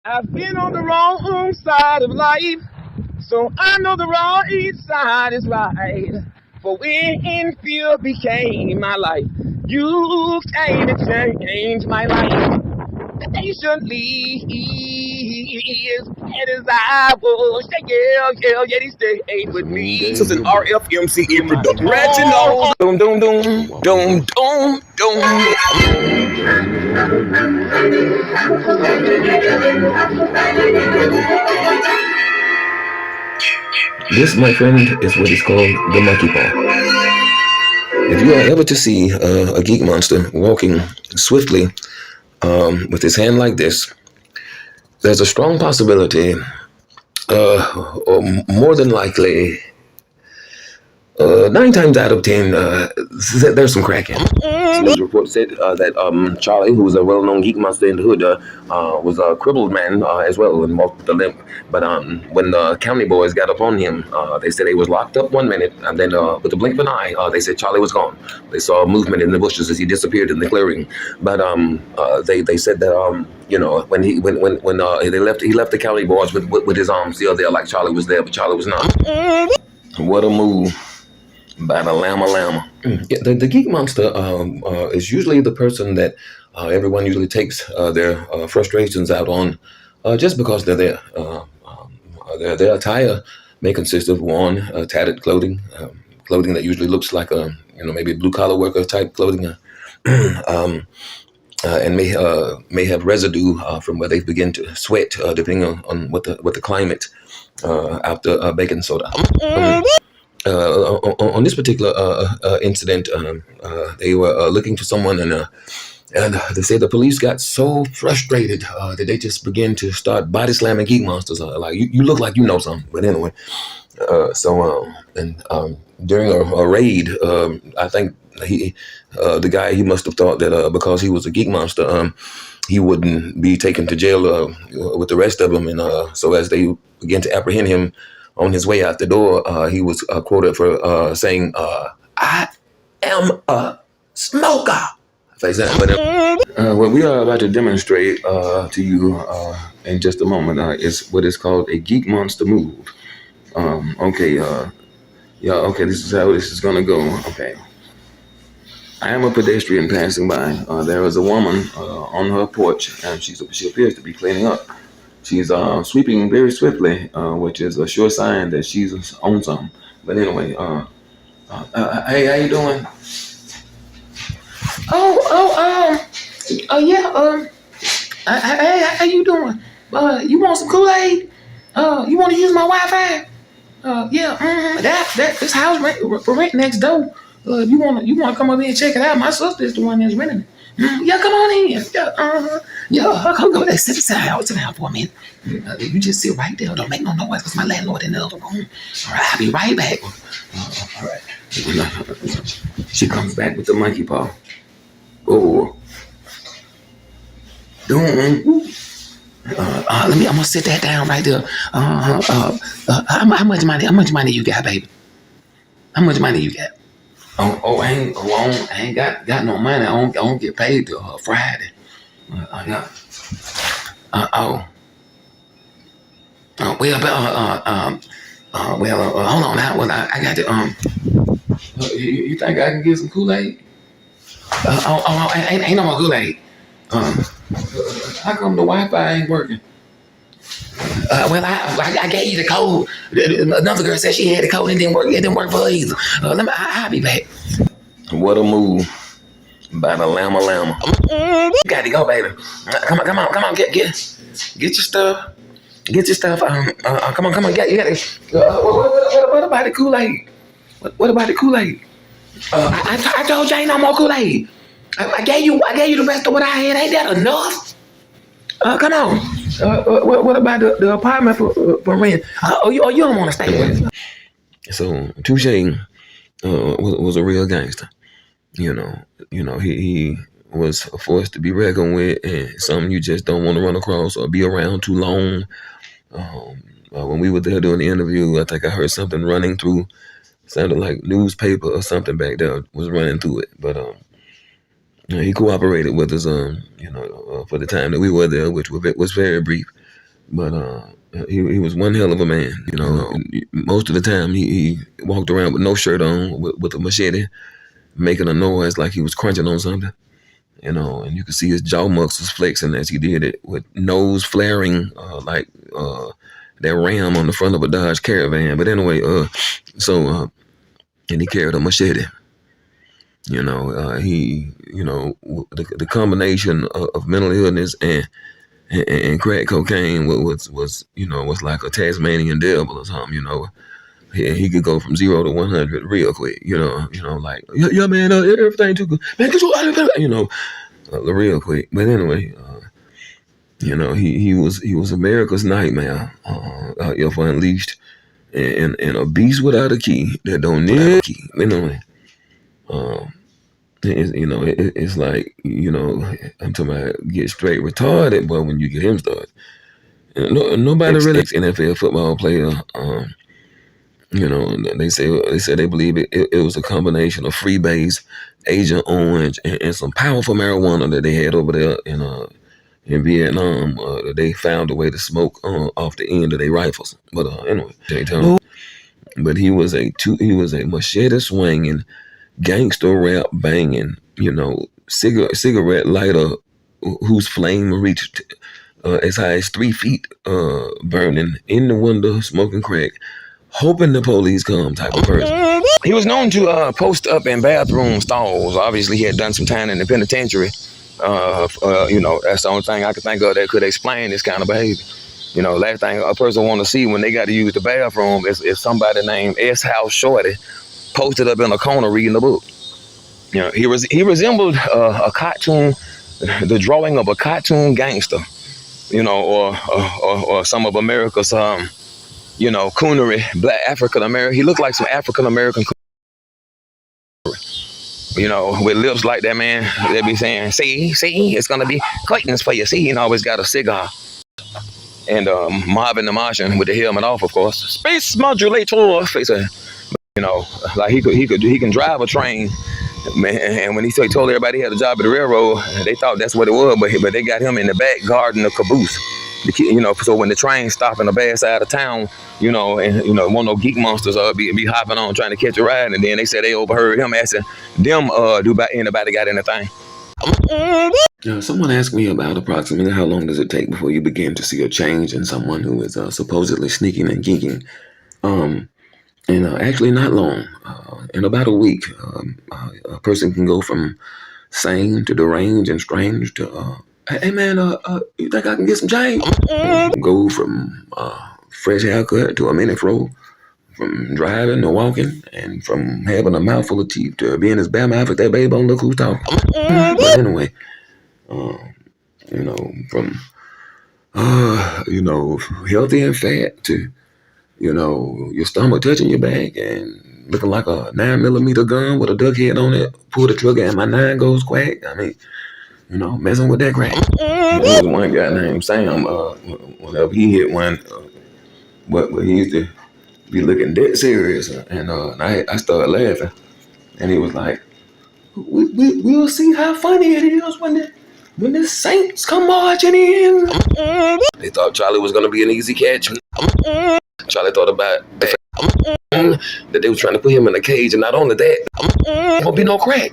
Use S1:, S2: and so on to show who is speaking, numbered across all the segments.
S1: I've been on the wrong side of life, so I know the right side is right. For when fear became my life, you came and changed my life. Patiently, as bad as I was, yeah, he stayed with me.
S2: This is an RFMCA production. Reginald. Doom, doom, doom, doom, doom, doom. This, my friend, is what is called the monkey paw. If you are ever to see a geek monster walking swiftly with his hand like this, there's a strong possibility, or more than likely, 9 times out of 10, there's some crack in it. News report said that Charlie, who was a well-known geek monster in the hood, was a crippled man as well and walked with a limp. But when the county boys got up on him, they said he was locked up 1 minute, and then with the blink of an eye, they said Charlie was gone. They saw movement in the bushes as he disappeared in the clearing. But they said that when they left, he left the county boys with his arms still there, like Charlie was there, but Charlie was not. What a move by the llama. Yeah, the geek monster is usually the person that everyone usually takes their frustrations out on, just because they're there. Their attire may consist of worn, tattered clothing, clothing that usually looks like maybe blue collar worker type clothing, and may have residue from where they begin to sweat, depending on what the climate after baking soda. On this particular incident, they were looking for someone, and they say the police got so frustrated that they just began to start body slamming geek monsters. Like you look like you know something, but anyway. During a raid, I think the guy, he must have thought that because he was a geek monster, he wouldn't be taken to jail with the rest of them, and so as they began to apprehend him on his way out the door, he was quoted for saying, "I am a smoker." Like that. But what we are about to demonstrate to you in just a moment is what is called a geek monster move. Okay, this is how this is gonna go. Okay. I am a pedestrian passing by. There is a woman on her porch, and she appears to be cleaning up. She's sweeping very swiftly, which is a sure sign that she's on something. But anyway, hey, how you doing? Hey, how you doing? You want some Kool-Aid? You want to use my Wi-Fi? This house rent next door. You want to come over here and check it out? My sister's the one that's renting it. Yeah, come on in. Come go there. Sit down for a minute. You just sit right there. Don't make no noise because my landlord in the other room. All right, I'll be right back. All right. She comes back with the monkey paw. Oh. I'm gonna sit that down right there. How much money you got, baby? How much money you got? I ain't got no money. I don't get paid till Friday. Hold on now. Well, I got to you think I can get some Kool-Aid? Ain't no more Kool-Aid. How come the Wi-Fi ain't working? I gave you the code. Another girl said she had the code and it didn't work. It didn't work for her either. I'll be back. What a move by the llama. You got to go, baby. Come on. Get your stuff. Get your stuff. Come on. You got it. What about the Kool-Aid? What about the Kool-Aid? I told you ain't no more Kool-Aid. I gave you the rest of what I had. Ain't that enough? Come on. What about the apartment for rent? You don't want to stay with. So Touche was a real gangster. You know, he was a force to be reckoned with, and something you just don't want to run across or be around too long. When we were there doing the interview, I think I heard something running through. Sounded like newspaper or something back there was running through it, but he cooperated with us, for the time that we were there, which was very brief. But he was one hell of a man. Most of the time he walked around with no shirt on, with a machete, making a noise like he was crunching on something. And you could see his jaw muscles flexing as he did it, with nose flaring like that ram on the front of a Dodge Caravan. But anyway, and he carried a machete. The combination of mental illness and crack cocaine was like a Tasmanian devil or something. He could go from 0 to 100 real quick. Like yeah man, everything too good, man. Get you out of here, real quick. But anyway, he was America's nightmare out here for Unleashed, and a beast without a key that don't need a key. Anyway, it's like I'm talking about get straight retarded, but when you get him started, nobody really likes NFL football player. They say they believe it was a combination of freebase, Agent Orange, and some powerful marijuana that they had over there in Vietnam. They found a way to smoke off the end of their rifles. But anyway, but he was a machete swinging, gangster rap banging, cigarette lighter whose flame reached as high as 3 feet, burning in the window, smoking crack, hoping the police come type of person. He was known to post up in bathroom stalls. Obviously, he had done some time in the penitentiary. That's the only thing I could think of that could explain this kind of behavior. Last thing a person want to see when they got to use the bathroom is somebody named S. House Shorty posted up in a corner reading a book. He resembled a cartoon, the drawing of a cartoon gangster, or some of America's, coonery, black African American. He looked like some African American, with lips like that, man. They be saying, see, it's gonna be Clayton's for you. See, he always got a cigar. And Marvin the Martian with the helmet off, of course. Space modulator. Like he can drive a train. Man, and when he told everybody he had a job at the railroad, they thought that's what it was, but they got him in the back guarding the caboose. So when the train stopped in the bad side of town, one of those geek monsters be hopping on trying to catch a ride, and then they said they overheard him asking them, do anybody got anything? Someone asked me about approximately how long does it take before you begin to see a change in someone who is supposedly sneaking and geeking. Actually not long. In about a week, a person can go from sane to deranged and strange to, hey man, you think I can get some change? Go from fresh haircut to a mini fro, from driving to walking, and from having a mouthful of teeth to being as bad mouth as that babe on Look Who's Talking. But anyway, from healthy and fat to your stomach touching your back and looking like a 9mm gun with a duck head on it. Pull the trigger and my 9 goes quack. I mean, messing with that crack. There was one guy named Sam. Whenever he hit one, but he used to be looking dead serious, and I started laughing, and he was like, "We'll see how funny it is when the Saints come marching in." They thought Charlie was gonna be an easy catch. Charlie thought about that they were trying to put him in a cage, and not only that, won't be no crack.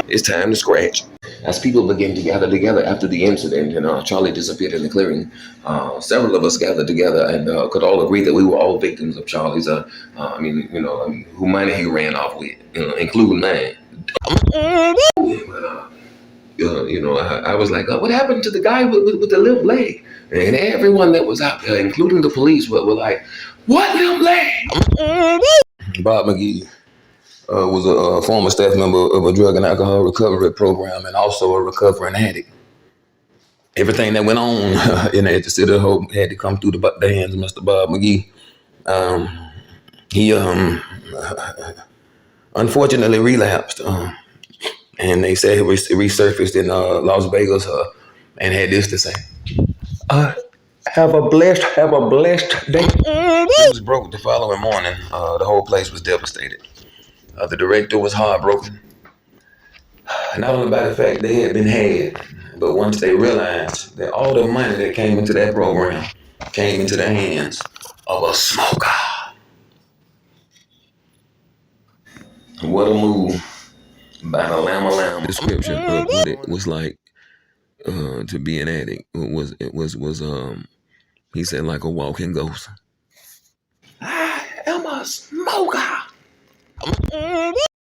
S2: It's time to scratch. As people began to gather together after the incident and Charlie disappeared in the clearing, several of us gathered together and could all agree that we were all victims of Charlie's, who money he ran off with, including mine. I was like, what happened to the guy with the limp leg? And everyone that was out there, including the police, were like, what limp leg? Bob McGee was a former staff member of a drug and alcohol recovery program and also a recovering addict. Everything that went on at the City of Hope had to come through the hands of Mr. Bob McGee. He unfortunately relapsed. And they said he resurfaced in Las Vegas and had this to say. Have a blessed day. He was broke the following morning. The whole place was devastated. The director was heartbroken. Not only by the fact they had been had, But once they realized that all the money that came into that program came into the hands of a smoker. What a move by the llama. Description of what it was like to be an addict was he said like a walking ghost. I am a smoker.